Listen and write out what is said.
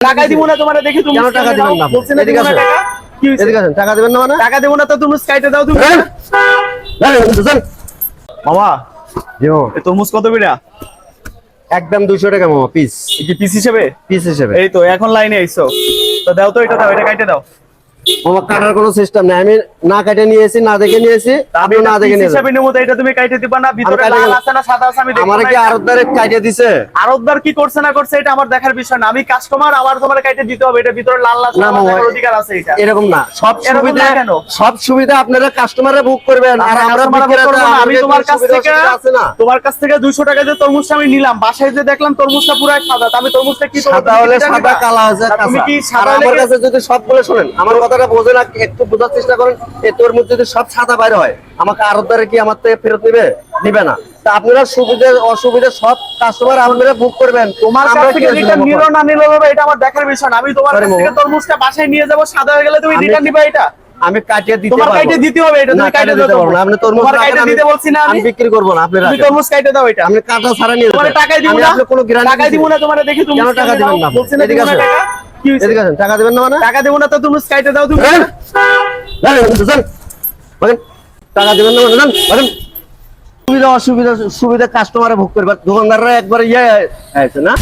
টাকা দিব না তোমারে দেখি তুমি কেন টাকা দিবেন না? বলছ না এদিকে দিব না আসেন। টাকা কি হইছে এদিকে আসেন, টাকা দিবেন না মানে? টাকা দেব না তো তুমি স্কাইটে দাও তুমি মামা জি মামা। এই তরমুজ কত বিড়া একদম 200 টাকা মামা পিস। কি পিস হিসেবে পিস হিসেবে। এই তো এখন লাইনে আইছো তো দাও তো এটা দাও এটা কাটে দাও মামা কাটার কোনো সিস্টেম নাই, আমি না কাটে নিয়েছি, না দেখে নিয়েছি, আমি আপনি না দেখে পিস নিয়েছেন। হিসেবে নেব তো এটা তুমি কাটে দিবা না ভিতরে কাটে লাল গেলাম। আছে না সাদা আছে আমি দেখব আমারে কি আরতদারে কাটে দিছে? আরতদার কি করছে না করছে এটা আমার দেখার বিষয় না আমি কাস্টমার আমার তোমার কাটে দিতে হবে এটা ভিতরে লাল লাল না আমার মামা, দেখার অধিকার আছে এটা এরকম না। সব এরকম সুবিধা না কেন? সব সুবিধা আপনারা কাস্টমারে বুক করবেন আর আমরা customer বিক্রেতা, করবো না। আমি আমাদের তোমার কাছ সুবিধা থেকে অসুবিধা আছে না। তোমার কাছ থেকে 200 টাকা দিয়ে তরমুজটা আমি নিলাম বাসায় যে দেখলাম তরমুজটা পুরো সাদা তা আমি তরমুজটা কি করব সাদা হলে সাদা, কালা আছে তুমি কাঁচা। কি আর সাদা আমার লেগে কাছে যদি সবগুলো শুনেন, আমার কথাটা বোঝেন না, একটু বোঝার চেষ্টা করেন। এই তরমুজ যদি সব সাদা বাইরে হয়, আমাকে আরতদারে কি আমার থেকে ফেরত দিবে? দিবে না। তা আপনারা সুবিধা অসুবিধা সব কাস্টমার আপনারা বুক করবেন। তোমার কাছ আমরা থেকে কি রিটার্ন নিলো না নিলো বাবা এটা আমার দেখার বিষয় না আমি তোমার Sorry, কাছ থেকে মামা। তরমুজটা বাসায় নিয়ে যাব সাদা হয়ে গেলে তুমি আমি- রিটার্ন নিবা এটা আমি কাটিয়ে দিতে তোমার পারবো। কাইটে দিতে হবে এটা না, তুমি কাইটে কাটিয়ে দিতে দাও পারবো না। আপনি তরমুজ তোমার রাখেন, কাইটে আমি- দিতে বলছি না আমি বিক্রি করবো না, আপনি তুমি রাখেন। তরমুজ কাইটে দাও এটা আপনি কাটা ছাড়া নিয়ে তোমার যাবেন। টাকাই দিব আমি না আপনাকে কোনো গ্যারান্টি টাকাই দিব না তোমারে দেখি তুমি কেন টাকা দিবেন না? বলছি না এদিকে দিব না আসেন। টাকা কি হইছে এদিকে আসেন, টাকা দিবেন না মানে? টাকা দেব না তো তুমি কাইটে দাও তুমি টাকা দিবেন না মানে? যান, বলেন। সুবিধা অসুবিধা সুবিধা কাস্টমারে ভোগ করবে, দোকানদাররা একবার আছে না।